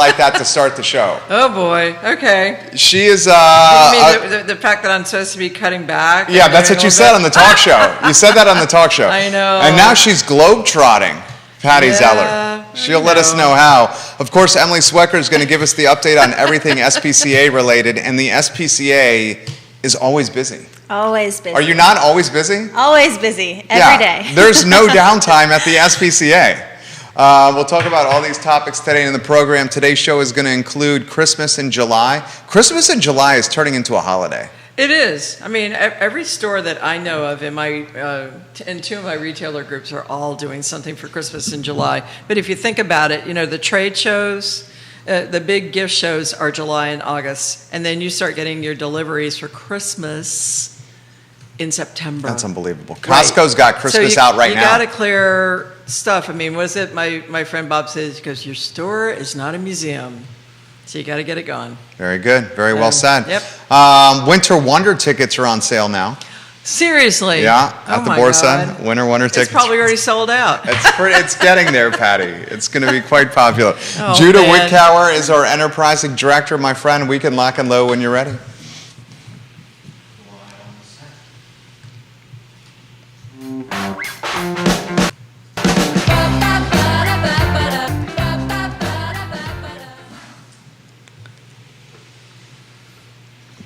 like that to start the show. Oh boy. Okay. She is. You mean the fact that I'm supposed to be cutting back? Yeah, that's what you said on the talk show. You said that on the talk show. I know. And now she's globetrotting, Patty Zeller. She'll let us know how. Of course, Emily Swecker is going to give us the update on everything SPCA related, and the SPCA is always busy. Always busy. Are you not always busy? Always busy, every day. There's no downtime at the SPCA. We'll talk about all these topics today in the program. Today's show is going to include Christmas in July. Christmas in July is turning into a holiday. It is. I mean, every store that I know of in in two of my retailer groups are all doing something for Christmas in July. But if you think about it, the trade shows, the big gift shows are July and August, and then you start getting your deliveries for Christmas in September. That's unbelievable. Costco's got Christmas out right now. You got to clear stuff. I mean, was it my friend Bob says, because your store is not a museum. So you got to get it going. Very good. Very well said. Yep. Winter Wonder tickets are on sale now. Borsa. Yeah, at the Borsa. Winter Wonder tickets. It's probably already sold out. It's getting there, Patty. It's going to be quite popular. Oh, Judah man. Wickower is our enterprising director, my friend. We can lock and load when you're ready.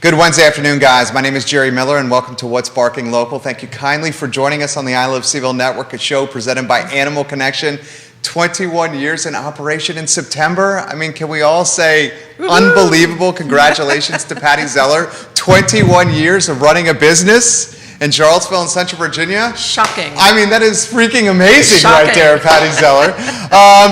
Good Wednesday afternoon, guys. My name is Jerry Miller, and welcome to What's Barking Local. Thank you kindly for joining us on the I Love Seville Network, a show presented by Animal Connection. 21 years in operation in September. I mean, can we all say unbelievable congratulations to Patty Zeller. 21 years of running a business in Charlottesville and Central Virginia. Shocking. I mean, that is freaking amazing. Shocking. Right there, Patty Zeller.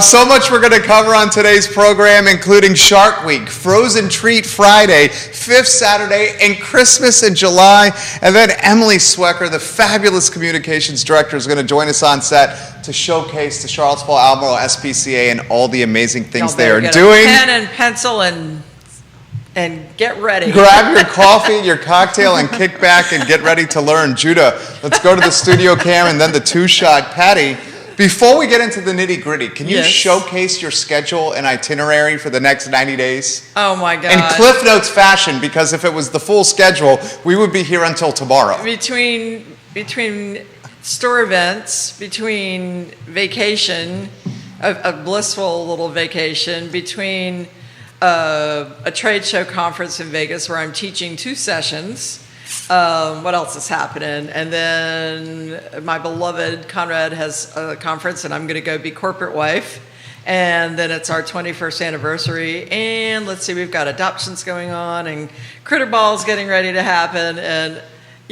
So much we're going to cover on today's program, including Shark Week, Frozen Treat Friday, Fifth Saturday, and Christmas in July. And then Emily Swecker, the fabulous communications director, is going to join us on set to showcase the Charlottesville Albemarle SPCA and all the amazing things they are doing. Pen and pencil and get ready. Grab your coffee, your cocktail, and kick back and get ready to learn. Judah, let's go to the studio cam and then the two-shot. Patty, before we get into the nitty-gritty, can you showcase your schedule and itinerary for the next 90 days? Oh, my God. In Cliff Notes fashion, because if it was the full schedule, we would be here until tomorrow. Between store events, between vacation, a blissful little vacation, between a trade show conference in Vegas where I'm teaching 2 sessions. What else is happening? And then my beloved Conrad has a conference, and I'm going to go be corporate wife. And then it's our 21st anniversary. And let's see, we've got adoptions going on, and Critter Ball's getting ready to happen. And,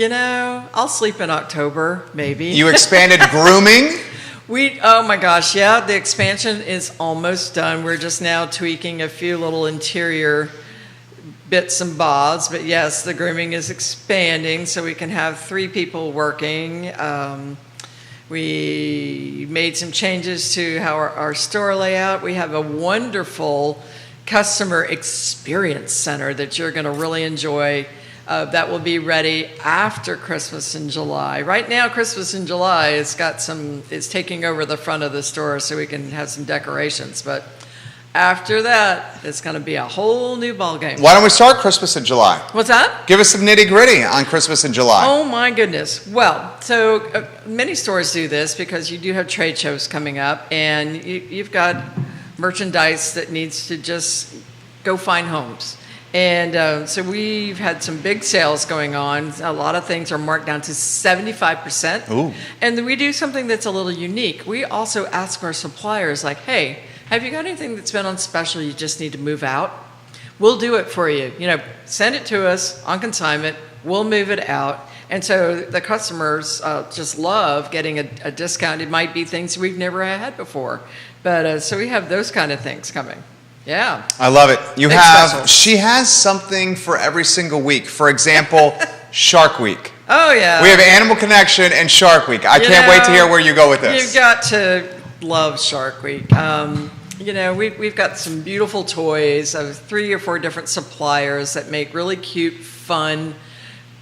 I'll sleep in October, maybe. You expanded grooming? Oh my gosh, yeah, the expansion is almost done. We're just now tweaking a few little interior bits and bobs, but yes, the grooming is expanding so we can have 3 people working. We made some changes to how our store layout. We have a wonderful customer experience center that you're going to really enjoy. That will be ready after Christmas in July. Right now, Christmas in July it's taking over the front of the store so we can have some decorations. But after that, it's going to be a whole new ballgame. Why don't we start Christmas in July? What's that? Give us some nitty-gritty on Christmas in July. Oh, my goodness. Well, so many stores do this because you do have trade shows coming up, and you've got merchandise that needs to just go find homes. And so we've had some big sales going on. A lot of things are marked down to 75%. Ooh. And we do something that's a little unique. We also ask our suppliers, like, hey, have you got anything that's been on special you just need to move out? We'll do it for you. Send it to us on consignment. We'll move it out. And so the customers just love getting a discount. It might be things we've never had before. But so we have those kind of things coming. Yeah. I love it. She has something for every single week. For example, Shark Week. Oh, yeah. We have Animal Connection and Shark Week. I can't wait to hear where you go with this. You've got to love Shark Week. We've got some beautiful toys of 3 or 4 different suppliers that make really cute, fun,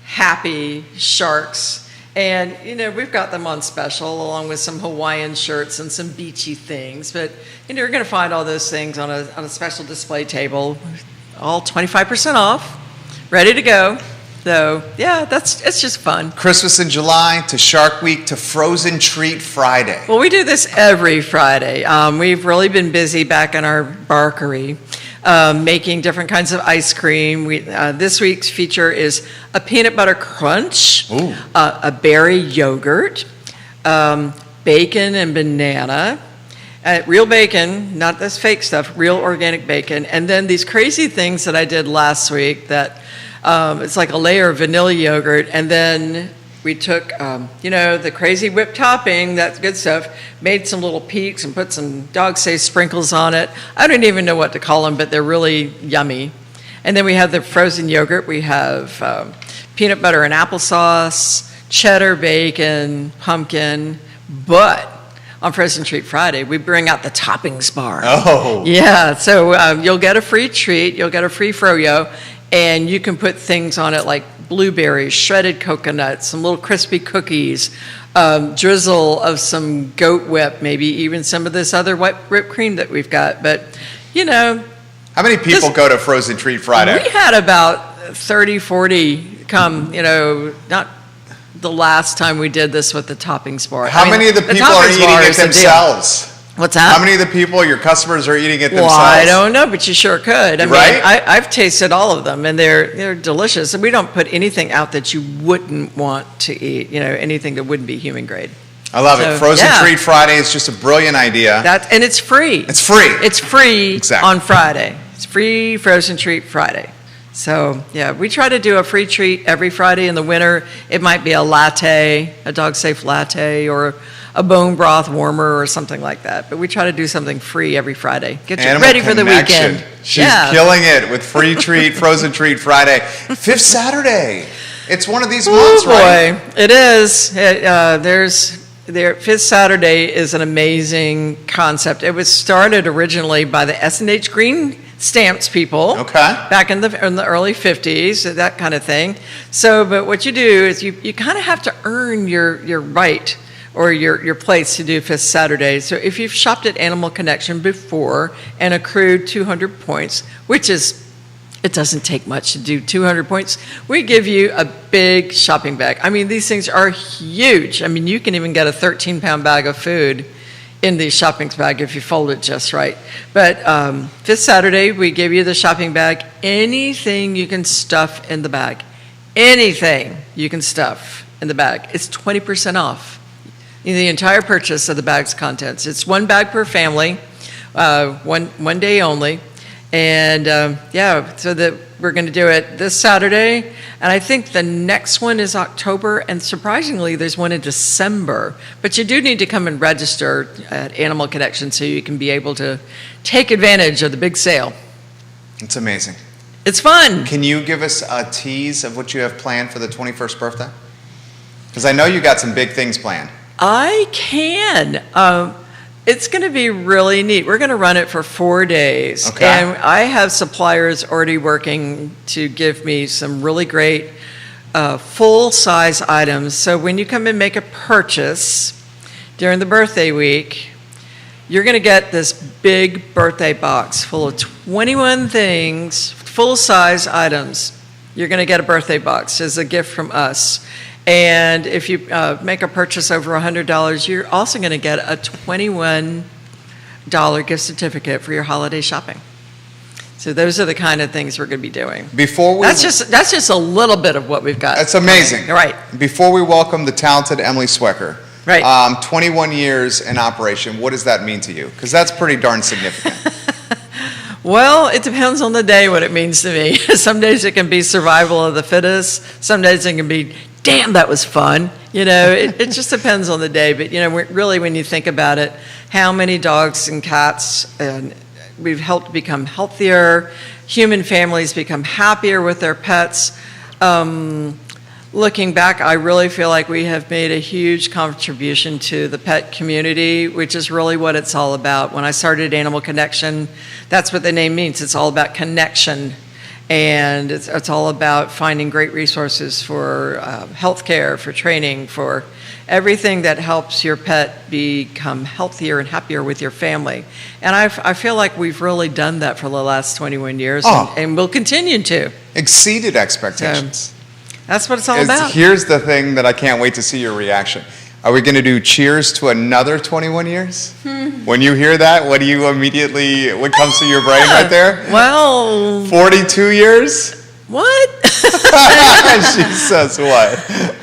happy sharks. And, we've got them on special along with some Hawaiian shirts and some beachy things. But, you're going to find all those things on a special display table, all 25% off, ready to go. So, yeah, it's just fun. Christmas in July to Shark Week to Frozen Treat Friday. Well, we do this every Friday. We've really been busy back in our barkery. Making different kinds of ice cream. This week's feature is a peanut butter crunch, a berry yogurt, bacon and banana, real bacon, not this fake stuff, real organic bacon, and then these crazy things that I did last week that it's like a layer of vanilla yogurt, and then we took, the crazy whipped topping, that good stuff, made some little peaks and put some dog-safe sprinkles on it. I don't even know what to call them, but they're really yummy. And then we have the frozen yogurt. We have peanut butter and applesauce, cheddar, bacon, pumpkin. But on Frozen Treat Friday, we bring out the toppings bar. Oh. Yeah, so you'll get a free treat. You'll get a free froyo. And you can put things on it like blueberries, shredded coconuts, some little crispy cookies, drizzle of some goat whip, maybe even some of this other whipped cream that we've got. But, How many people go to Frozen Treat Friday? We had about 30, 40 come, not the last time we did this with the toppings bar. How many of the people are eating it themselves? What's that? How many of the people, your customers, are eating it themselves? Well, I don't know, but you sure could. Right? I've tasted all of them, and they're delicious. And we don't put anything out that you wouldn't want to eat, anything that wouldn't be human grade. I love it. Frozen Treat Friday is just a brilliant idea. And it's free. It's free. It's free exactly. On Friday. It's free Frozen Treat Friday. So, yeah, we try to do a free treat every Friday in the winter. It might be a latte, a dog-safe latte, or a bone broth warmer or something like that. But we try to do something free every Friday. Get you ready for the weekend. She's killing it with free treat, Frozen Treat Friday. Fifth Saturday. It's one of these months, right? Oh, boy. It is. Fifth Saturday is an amazing concept. It was started originally by the S&H Green Stamps people. Okay. Back in the early 50s, that kind of thing. So, but what you do is you kind of have to earn your right or your place to do Fifth Saturday. So if you've shopped at Animal Connection before and accrued 200 points, which is, it doesn't take much to do 200 points, we give you a big shopping bag. I mean, these things are huge. I mean, you can even get a 13-pound bag of food in the shopping bag if you fold it just right. But Fifth Saturday, we give you the shopping bag. Anything you can stuff in the bag. Anything you can stuff in the bag. It's 20% off the entire purchase of the bag's contents. It's one bag per family, one day only. And so that we're going to do it this Saturday. And I think the next one is October. And surprisingly, there's one in December. But you do need to come and register at Animal Connection so you can be able to take advantage of the big sale. It's amazing. It's fun. Can you give us a tease of what you have planned for the 21st birthday? Because I know you got some big things planned. I can. It's going to be really neat. We're going to run it for 4 days. Okay. And I have suppliers already working to give me some really great full-size items. So when you come and make a purchase during the birthday week, you're going to get this big birthday box full of 21 things, full-size items. You're going to get a birthday box as a gift from us. And if you make a purchase over $100, you're also going to get a $21 gift certificate for your holiday shopping. So those are the kind of things we're going to be doing. That's just a little bit of what we've got. That's amazing. Right. Before we welcome the talented Emily Swecker, right. 21 years in operation, what does that mean to you? Because that's pretty darn significant. Well, it depends on the day what it means to me. Some days it can be survival of the fittest. Some days it can be, damn, that was fun. It just depends on the day. But, really when you think about it, how many dogs and cats and we've helped become healthier, human families become happier with their pets. Looking back, I really feel like we have made a huge contribution to the pet community, which is really what it's all about. When I started Animal Connection, that's what the name means. It's all about connection. And it's all about finding great resources for healthcare, for training, for everything that helps your pet become healthier and happier with your family. And I feel like we've really done that for the last 21 years, and we'll continue to. Exceeded expectations. So, that's what it's all about. Here's the thing that I can't wait to see your reaction. Are we going to do cheers to another 21 years? When you hear that, what comes to your brain right there? Well, 42 years? what? She says what?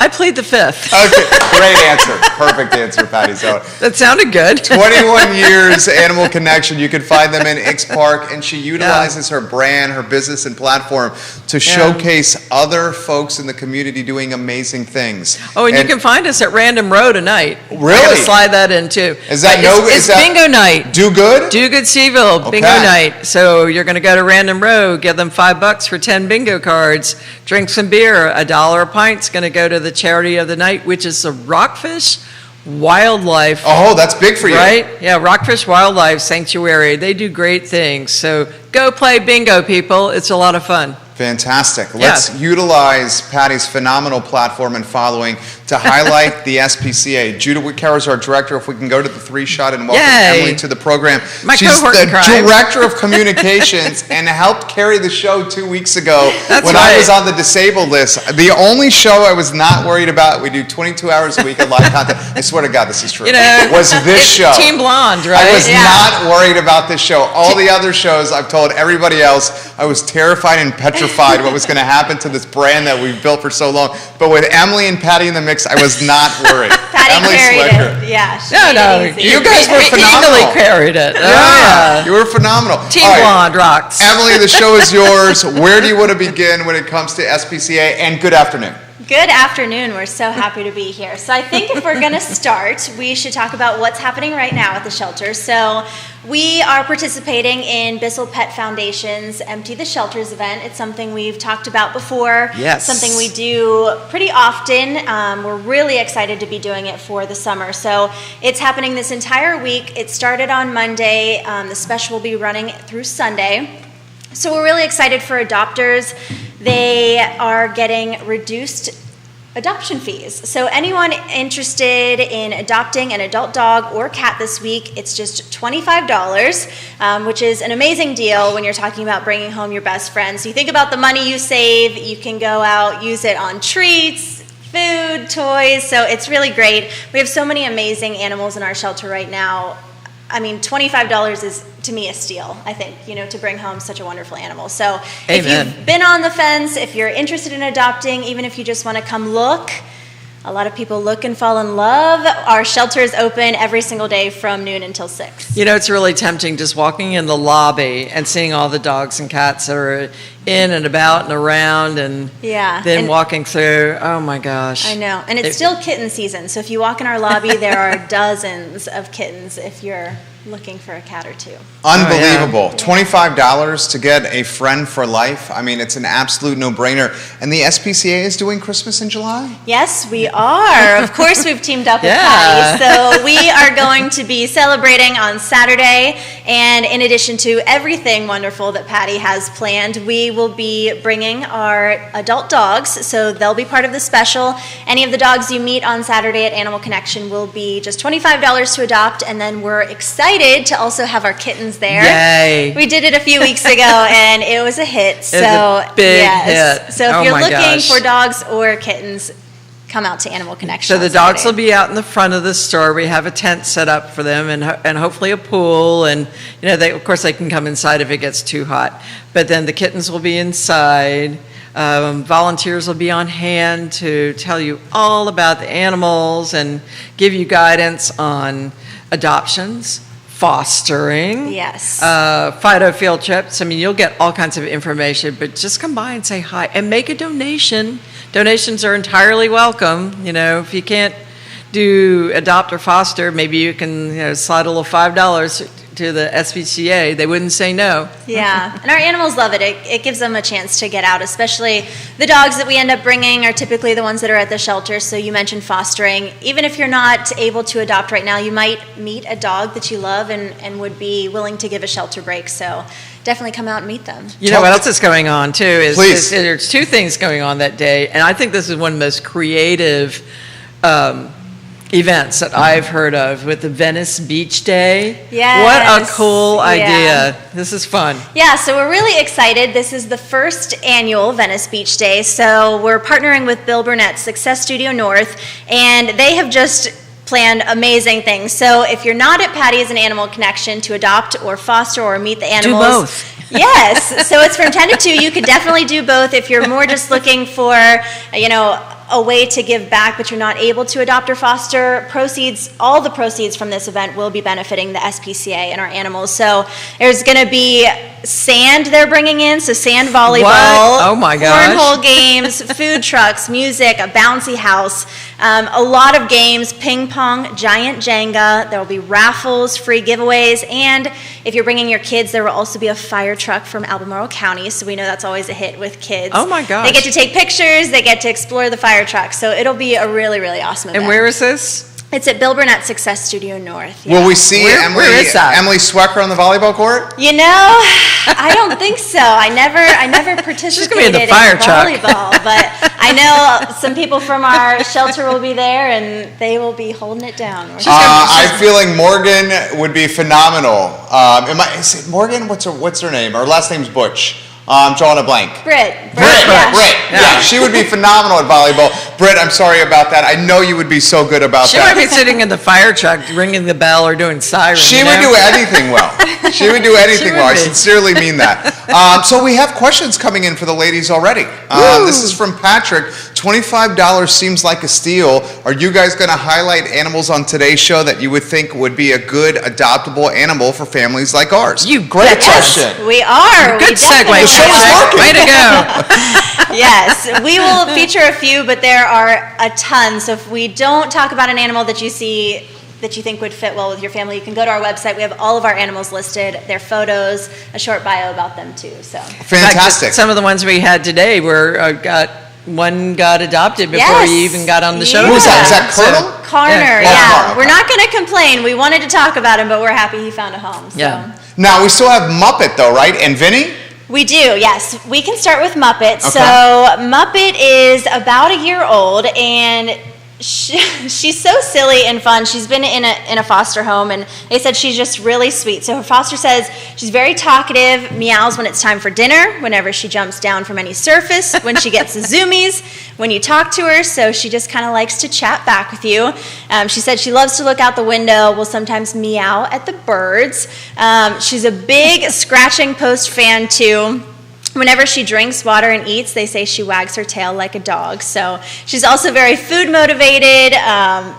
I plead the fifth. Okay, great answer. Perfect answer, Patty. So, That sounded good. 21 years, Animal Connection. You can find them in Ix Park, and she utilizes her brand, her business, and platform to showcase other folks in the community doing amazing things. Oh, and you can find us at Random Row tonight. Really? I gotta slide that in too. Is that It's bingo night. Do good? Do Good Seville, bingo night. So you're going to go to Random Row, give them $5 for 10 bingo cards, drink some beer, $1 a pint's going to go to the charity of the night, which is the Rockfish Wildlife. Oh, that's big for you. Right? Yeah, Rockfish Wildlife Sanctuary. They do great things. So go play bingo, people. It's a lot of fun. Fantastic. Let's utilize Patty's phenomenal platform and following to highlight the SPCA. Judah Whitcower is our director. If we can go to the 3-shot and welcome Emily to the program. She's the director of communications and helped carry the show 2 weeks ago when I was on the disabled list. The only show I was not worried about, we do 22 hours a week of live content. I swear to God, this is true. Was this show. Team Blonde, right? I was not worried about this show. All the other shows, I've told everybody else, I was terrified and petrified what was going to happen to this brand that we've built for so long. But with Emily and Patty in the mix, I was not worried. Patty carried it. Yeah. You guys were phenomenal. Easily carried it. You were phenomenal. Team Blonde rocks. Emily, the show is yours. Where do you want to begin when it comes to SPCA? And good afternoon. Good afternoon. We're so happy to be here. So I think if we're going to start, we should talk about what's happening right now at the shelter. So we are participating in Bissell Pet Foundation's Empty the Shelters event. It's something we've talked about before. Yes. Something we do pretty often. We're really excited to be doing it for the summer. So it's happening this entire week. It started on Monday. The special will be running through Sunday. So we're really excited for adopters. They are getting reduced adoption fees. So anyone interested in adopting an adult dog or cat this week, it's just $25, which is an amazing deal when you're talking about bringing home your best friend. So you think about the money you save, you can go out, use it on treats, food, toys, so it's really great. We have so many amazing animals in our shelter right now. I mean, $25 is, to me, a steal, I think, to bring home such a wonderful animal. So if you've been on the fence, if you're interested in adopting, even if you just want to come look, a lot of people look and fall in love. Our shelter is open every single day from noon until 6. It's really tempting just walking in the lobby and seeing all the dogs and cats that are in and about and around and then walking through. Oh, my gosh. I know. And it's still kitten season. So if you walk in our lobby, there are dozens of kittens if you're looking for a cat or two. Unbelievable. $25 to get a friend for life. I mean, it's an absolute no-brainer. And the SPCA is doing Christmas in July? Yes, we are. Of course, we've teamed up with Patty. So we are going to be celebrating on Saturday. And in addition to everything wonderful that Patty has planned, we will be bringing our adult dogs. So they'll be part of the special. Any of the dogs you meet on Saturday at Animal Connection will be just $25 to adopt. And then we're excited to also have our kittens there. Yay. We did it a few weeks ago and it was a hit. It was a big hit. So if you're looking for dogs or kittens, come out to Animal Connection. So the dogs will be out in the front of the store. We have a tent set up for them and hopefully a pool. And, of course, they can come inside if it gets too hot. But then the kittens will be inside. Volunteers will be on hand to tell you all about the animals and give you guidance on adoptions, fostering, Fido field trips. I mean, you'll get all kinds of information, but just come by and say hi and make a donation. Donations are entirely welcome. If you can't do adopt or foster, maybe you can slide a little $5 to the SPCA, they wouldn't say no. Yeah, and our animals love it. It gives them a chance to get out, especially the dogs that we end up bringing are typically the ones that are at the shelter. So you mentioned fostering. Even if you're not able to adopt right now, you might meet a dog that you love and would be willing to give a shelter break. So definitely come out and meet them. You know what else is going on too is Please. there's two things going on that day, and I think this is one of the most creative events that I've heard of with the Venice Beach Day. Yes. What a cool Yeah. idea. This is fun. Yeah, so we're really excited. This is the first annual Venice Beach Day. So we're partnering with Bill Burnett's Success Studio North, and they have just planned amazing things. So if you're not at Patty's and Animal Connection to adopt or foster or meet the animals. Do both. Yes, so it's from 10 to 2. You could definitely do both if you're more just looking for, a way to give back, but you're not able to adopt or foster. All the proceeds from this event will be benefiting the SPCA and our animals. So there's going to be sand they're bringing in, so sand volleyball, What? Oh my gosh. cornhole games, food trucks, music, a bouncy house, a lot of games, ping pong, giant Jenga. There will be raffles, free giveaways, and if you're bringing your kids, there will also be a fire truck from Albemarle County, so we know that's always a hit with kids. Oh my gosh. They get to take pictures, they get to explore the fire truck, so it'll be a really, really awesome event. And where is this? It's at Bill Burnett's Success Studio North. Will we see Where is that? Emily Swecker on the volleyball court? You know, I don't think so. I never participated gonna be in the in fire truck. volleyball, but I know some people from our shelter will be there, and they will be holding it down. I'm feeling Morgan would be phenomenal. Is it Morgan? What's her name? Her last name's Butch. I'm drawing a blank. Britt. Britt, Yeah. yeah, she would be phenomenal at volleyball. Britt, I'm sorry about that. I know you would be so good about She that. might be sitting in the fire truck, ringing the bell or doing sirens. She would do anything well. She would do anything She well. I would be. sincerely mean that. So we have questions coming in for the ladies already. This is from Patrick. $25 seems like a steal. Are you guys going to highlight animals on today's show that you would think would be a good adoptable animal for families like ours? Great question. Yes, we are. Good We segue, definitely show is are. working. Way to go. Yes, we will feature a few, but there are a ton. So if we don't talk about an animal that you see that you think would fit well with your family, you can go to our website. We have all of our animals listed, their photos, a short bio about them too. So Fantastic. Some of the ones we had today were one got adopted before you even got on the show. Who Who's that? Is Yeah. that Colonel? Carner, Yeah. yeah. Carner, We're not going to complain. We wanted to talk about him, but we're happy he found a home. So. Yeah. Now, we still have Muppet, though, right? And Vinny? We do, yes. We can start with Muppet. Okay. So Muppet is about a year old, and she's so silly and fun. She's been in a foster home, and they said she's just really sweet. So her foster says she's very talkative, meows when it's time for dinner, whenever she jumps down from any surface, when she gets the zoomies, when you talk to her. So she just kind of likes to chat back with you. She said she loves to look out the window, will sometimes meow at the birds. She's a big scratching post fan too. Whenever she drinks water and eats, they say she wags her tail like a dog. So she's also very food motivated,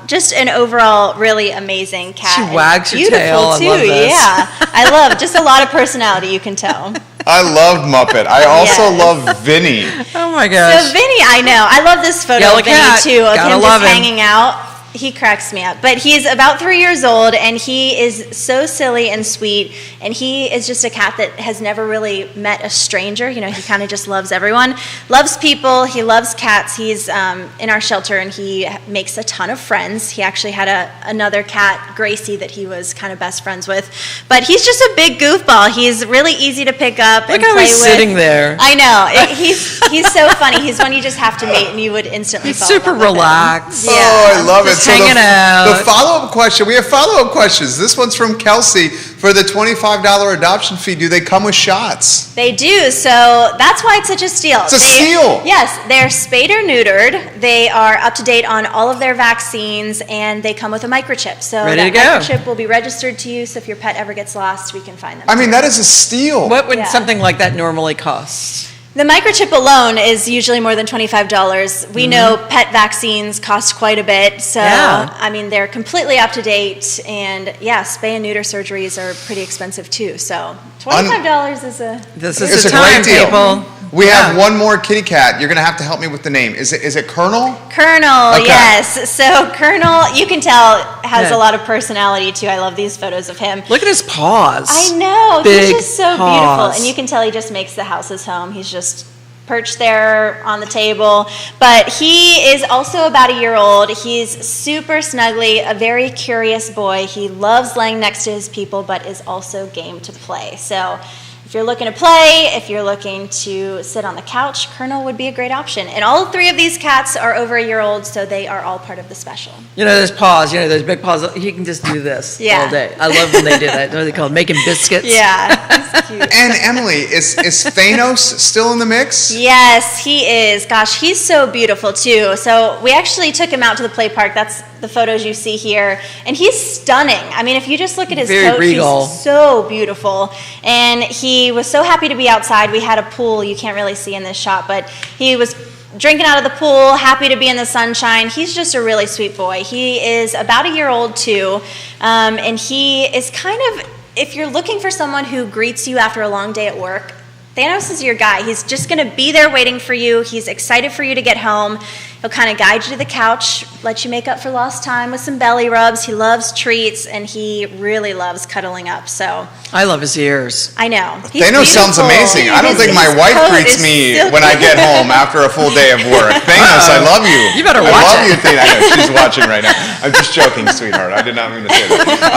just an overall really amazing cat. She And wags her beautiful tail. I too. love this. Yeah, I love just a lot of personality, you can tell. I love Muppet. I also Yes. love Vinny. Oh my gosh. So Vinny, I know, I love this photo Yellow of Vinny cat. too, of Gotta him love just him. hanging out. He cracks me up. But he's about 3 years old, and he is so silly and sweet, and he is just a cat that has never really met a stranger. You know, he kind of just loves everyone, loves people, he loves cats. He's in our shelter, and he makes a ton of friends. He actually had another cat, Gracie, that he was kind of best friends with. But he's just a big goofball. He's really easy to pick up Look and how play he's with. sitting there. I know. He's so funny. He's one you just have to meet, and you would instantly He's fall in super love with him. relaxed. Yeah. Oh, I love Just it. hanging out. The follow-up question. We have follow-up questions. This one's from Kelsey. For the $25 adoption fee, do they come with shots? They do, so that's why it's such a steal. It's a steal. Yes, they're spayed or neutered. They are up to date on all of their vaccines, and they come with a microchip. So Ready that to go. microchip will be registered to you, so if your pet ever gets lost, we can find them. I mean, that is a steal. What would Yeah. something like that normally cost? The microchip alone is usually more than $25. We know pet vaccines cost quite a bit, so Yeah. I mean they're completely up to date, and yeah, spay and neuter surgeries are pretty expensive too. So $25 is a This It's is a the great time, deal. people. We have one more kitty cat. You're going to have to help me with the name. Is it Colonel? Colonel, Okay. yes. So Colonel, you can tell, has a lot of personality too. I love these photos of him. Look at his paws. I know. Big He's just so paws. beautiful. And you can tell he just makes the house his home. He's just perched there on the table. But he is also about a year old. He's super snuggly, a very curious boy. He loves laying next to his people, but is also game to play. So if you're looking to play, if you're looking to sit on the couch, Colonel would be a great option. And all three of these cats are over a year old, so they are all part of the special. You know, those paws, those big paws, he can just do this all day. I love when they do that. What are they called? Making biscuits? Yeah, he's cute. And Emily, is Thanos still in the mix? Yes, he is. Gosh, he's so beautiful too. So we actually took him out to the play park. That's the photos you see here. And he's stunning. I mean, if you just look at his Very coat, regal. he's so beautiful. And he was so happy to be outside. We had a pool you can't really see in this shot, but he was drinking out of the pool, happy to be in the sunshine. He's just a really sweet boy. He is about a year old too. And he is kind of, if you're looking for someone who greets you after a long day at work, Thanos is your guy. He's just going to be there waiting for you. He's excited for you to get home. He'll kind of guide you to the couch, let you make up for lost time with some belly rubs. He loves treats, and he really loves cuddling up. So I love his ears. I know. He's Thanos sounds beautiful. amazing. I don't think my His wife coat greets is me silky. when I get home after a full day of work. Thanos, I love you. You better I watch love it. you, Thanos. I know, she's watching right now. I'm just joking, sweetheart. I did not mean to say that.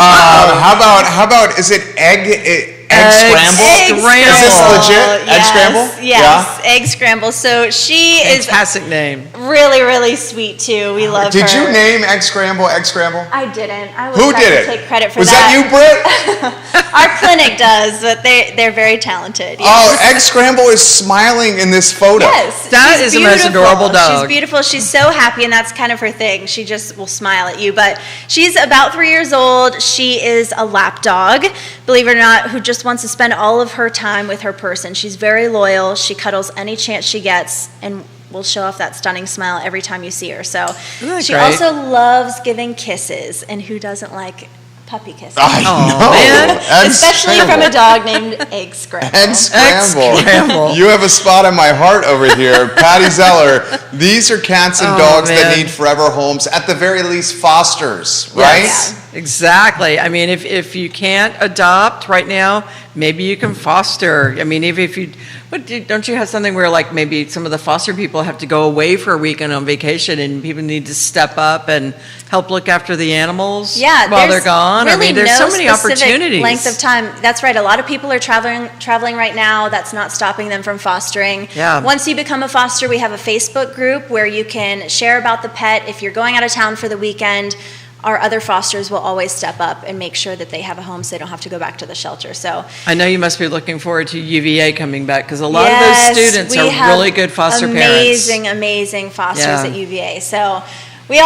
How about, is it egg scramble? Egg Scramble. Is this legit? Egg Yes, scramble? Yes, egg scramble. So she is Fantastic name. really, really sweet too. We love her. Did you name egg scramble? I didn't. I was Who trying did to it? take credit for Was that. that you, Britt? Our clinic does, but they're very talented. Oh, Yes. egg scramble is smiling in this photo. Yes, That she's is the most beautiful. adorable dog. She's beautiful. She's so happy, and that's kind of her thing. She just will smile at you. But she's about 3 years old. She is a lap dog, believe it or not, who just wants to spend all of her time with her person. She's very loyal. She cuddles any chance she gets, and will show off that stunning smile every time you see her. So Isn't that she great? also loves giving kisses, and who doesn't like puppy kisses? I Oh, know. man. Egg Especially scramble. from a dog named Egg Scramble. Egg scramble. Scramble. You have a spot in my heart over here. Patty Zeller, these are cats and Oh, dogs that man. need forever homes, at the very least fosters, right? Yes, exactly. I mean, if you can't adopt right now, maybe you can foster. I mean, if you, don't you have something where like maybe some of the foster people have to go away for a weekend on vacation, and people need to step up and help look after the animals Yeah, while they're there's gone? Really I mean, there's no so many specific opportunities. Length of time. That's right. A lot of people are traveling right now. That's not stopping them from fostering. Yeah. Once you become a foster, we have a Facebook group where you can share about the pet. If you're going out of town for the weekend, our other fosters will always step up and make sure that they have a home so they don't have to go back to the shelter. So I know you must be looking forward to UVA coming back, because a lot yes, of those students we are have really good foster parents. amazing fosters Yeah. at UVA. So we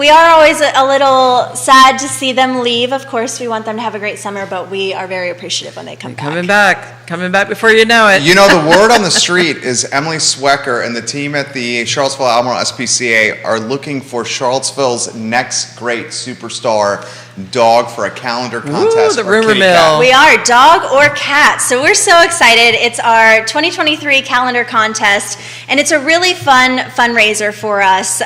are always a little sad to see them leave. Of course, we want them to have a great summer, but we are very appreciative when they come back. Coming back before you know it. You know, the word on the street is Emily Swecker and the team at the Charlottesville Albemarle SPCA are looking for Charlottesville's next great superstar dog for a calendar contest. the for rumor kitty mill. cat. We are dog or cat. So we're so excited. It's our 2023 calendar contest, and it's a really fun fundraiser for us.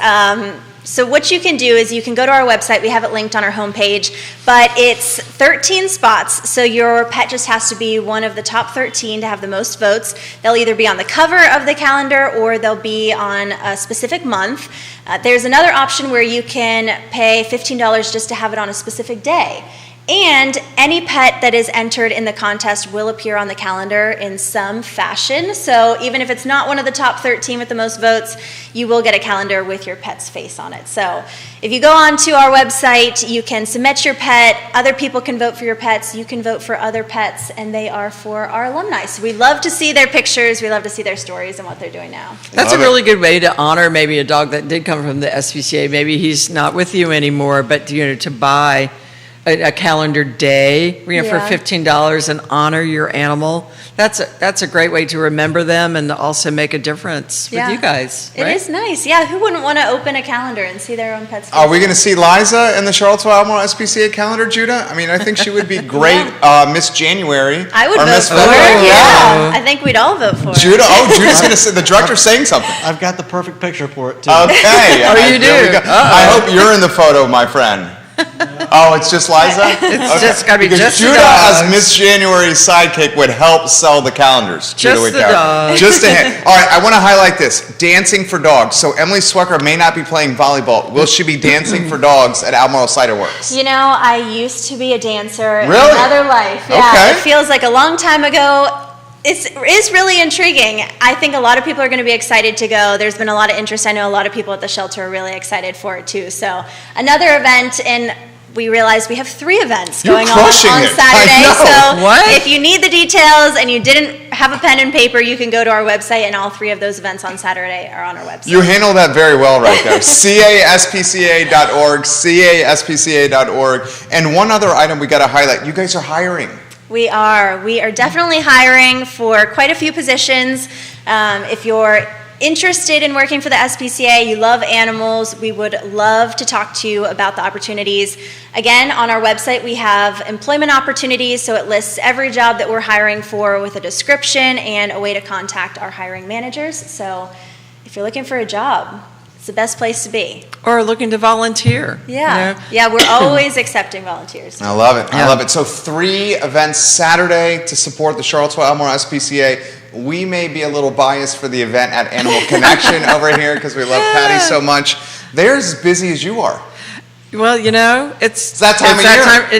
So what you can do is you can go to our website. We have it linked on our homepage, but it's 13 spots. So your pet just has to be one of the top 13 to have the most votes. They'll either be on the cover of the calendar or they'll be on a specific month. There's another option where you can pay $15 just to have it on a specific day. And any pet that is entered in the contest will appear on the calendar in some fashion. So even if it's not one of the top 13 with the most votes, you will get a calendar with your pet's face on it. So if you go onto our website, you can submit your pet. Other people can vote for your pets. You can vote for other pets, and they are for our alumni. So we love to see their pictures. We love to see their stories and what they're doing now. That's Love a it. really good way to honor maybe a dog that did come from the SPCA. Maybe he's not with you anymore, but to buy a calendar day, for Yeah. $15 and honor your animal. That's a great way to remember them and to also make a difference with Yeah. you guys. It right? is nice. Yeah, who wouldn't want to open a calendar and see their own pet's face? Are we going to see Liza in the Charlottesville Albemarle SPCA calendar, Judah? I mean, I think she would be great Miss January. I would or vote Miss for February. her. Yeah, I think we'd all vote for her. Judah's going to say, the director's saying something. I've got the perfect picture for it too. Okay. Oh, you There we do? go. I hope you're in the photo, my friend. Oh, it's just Liza? It's just gotta be Because just the Judah as dogs. Miss January's sidekick would help sell the calendars. Judah Just would the care. dogs. Just a hint. All right, I want to highlight this. Dancing for dogs. So Emily Swecker may not be playing volleyball. Will she be dancing for dogs at Albemarle Cider Works? You know, I used to be a dancer in Really? another life. Yeah, Okay. it feels like a long time ago. It is really intriguing. I think a lot of people are going to be excited to go. There's been a lot of interest. I know a lot of people at the shelter are really excited for it too. So another event, and we realized we have 3 events You're going on crushing it. Saturday. I know. So What? if you need the details and you didn't have a pen and paper, you can go to our website, and all 3 of those events on Saturday are on our website. You handle that very well right there. caspca.org, caspca.org. And one other item we got to highlight. You guys are hiring. We are. We are definitely hiring for quite a few positions. If you're interested in working for the SPCA, you love animals, we would love to talk to you about the opportunities. Again, on our website, we have employment opportunities, so it lists every job that we're hiring for with a description and a way to contact our hiring managers. So if you're looking for a job, it's the best place to be. Or looking to volunteer. Yeah. you know? Yeah, we're always accepting volunteers. I love it. I Yeah. love it. So 3 events Saturday to support the Charlottesville Albemarle SPCA. We may be a little biased for the event at Animal Connection over here because we love Patty so much. They're as busy as you are. Well, you know, it's that time of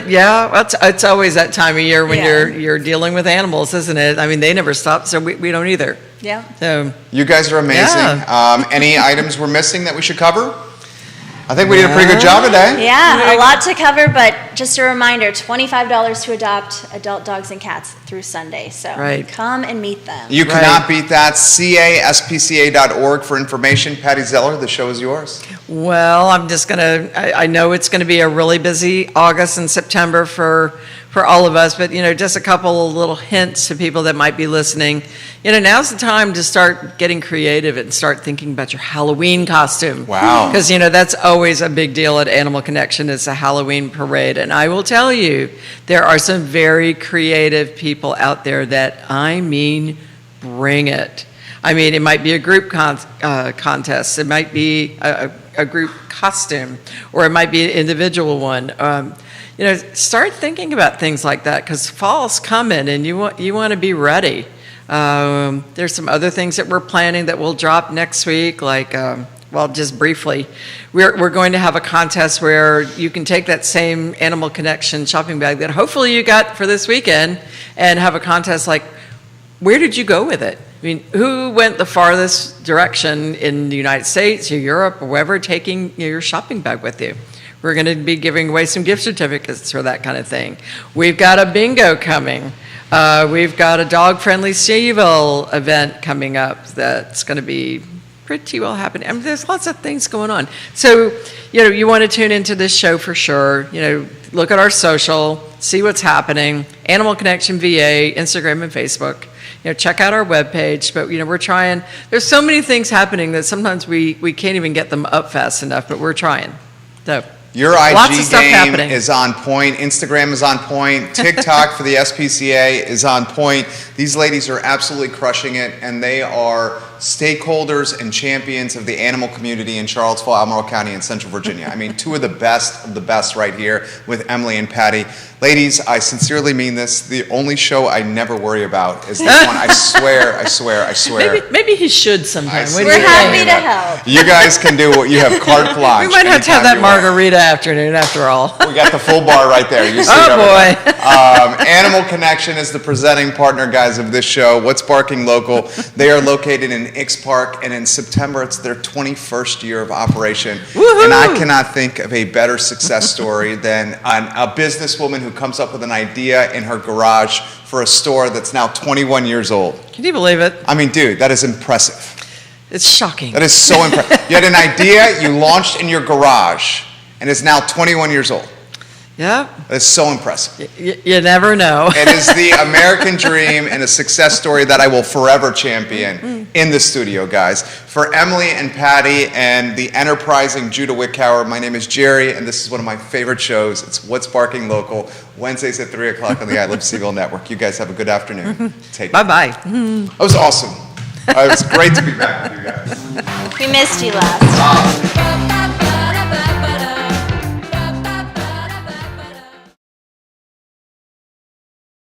year. It's always that time of year when Yeah. you're dealing with animals, isn't it? I mean, they never stop, so we don't either. Yeah. So You guys are amazing. Yeah. Any items we're missing that we should cover? I think we did a pretty good job today. Yeah, a lot to cover, but just a reminder, $25 to adopt adult dogs and cats through Sunday. So Right. come and meet them. You Right. cannot beat that. caspca.org for information. Patty Zeller, the show is yours. Well, I know it's gonna be a really busy August and September for all of us, but, you know, just a couple of little hints to people that might be listening. You know, now's the time to start getting creative and start thinking about your Halloween costume. Wow. Because, you know, that's always a big deal at Animal Connection, is a Halloween parade. And I will tell you, there are some very creative people out there that, I mean, bring it. I mean, it might be a group contest, it might be a group costume, or it might be an individual one. You know, start thinking about things like that, because fall's coming and you want to be ready. There's some other things that we're planning that will drop next week, like, well, just briefly, we're going to have a contest where you can take that same Animal Connection shopping bag that hopefully you got for this weekend and have a contest like, where did you go with it? I mean, who went the farthest direction in the United States or Europe or wherever, taking your shopping bag with you? We're going to be giving away some gift certificates for that kind of thing. We've got a bingo coming. We've got a dog-friendly Seaville event coming up that's going to be pretty well happening. I mean, there's lots of things going on. So, you know, you want to tune into this show for sure. You know, look at our social, see what's happening. Animal Connection VA, Instagram and Facebook. You know, check out our webpage. But, you know, we're trying. There's so many things happening that sometimes we can't even get them up fast enough, but we're trying. So. Your Lots of IG stuff game happening. is on point. Instagram is on point. TikTok for the SPCA is on point. These ladies are absolutely crushing it, and they are stakeholders and champions of the animal community in Charlottesville, Albemarle County, and Central Virginia. I mean, 2 of the best right here with Emily and Patty. Ladies, I sincerely mean this. The only show I never worry about is this one. I swear. Maybe he should sometime. What do We're you happy think? to help. You guys can do what you have carte blanche. We might have to have anytime that you want. margarita afternoon after all. We got the full bar right there. You see Oh, it over boy. there. Animal Connection is the presenting partner, guys, of this show. What's Barking Local? They are located in Ix Park, and in September, it's their 21st year of operation. Woohoo! And I cannot think of a better success story than a businesswoman who comes up with an idea in her garage for a store that's now 21 years old. Can you believe it? I mean, dude, that is impressive. It's shocking. That is so impressive. You had an idea you launched in your garage, and it's now 21 years old. Yep. It's so impressive. You never know. It is the American dream and a success story that I will forever champion in the studio, guys. For Emily and Patty and the enterprising Judah Wickower, my name is Jerry, and this is one of my favorite shows. It's What's Barking Local, Wednesdays at 3 o'clock on the I Live Seville Network. You guys have a good afternoon. Take care. Bye-bye. That was awesome. It was great to be back with you guys. We missed you last time.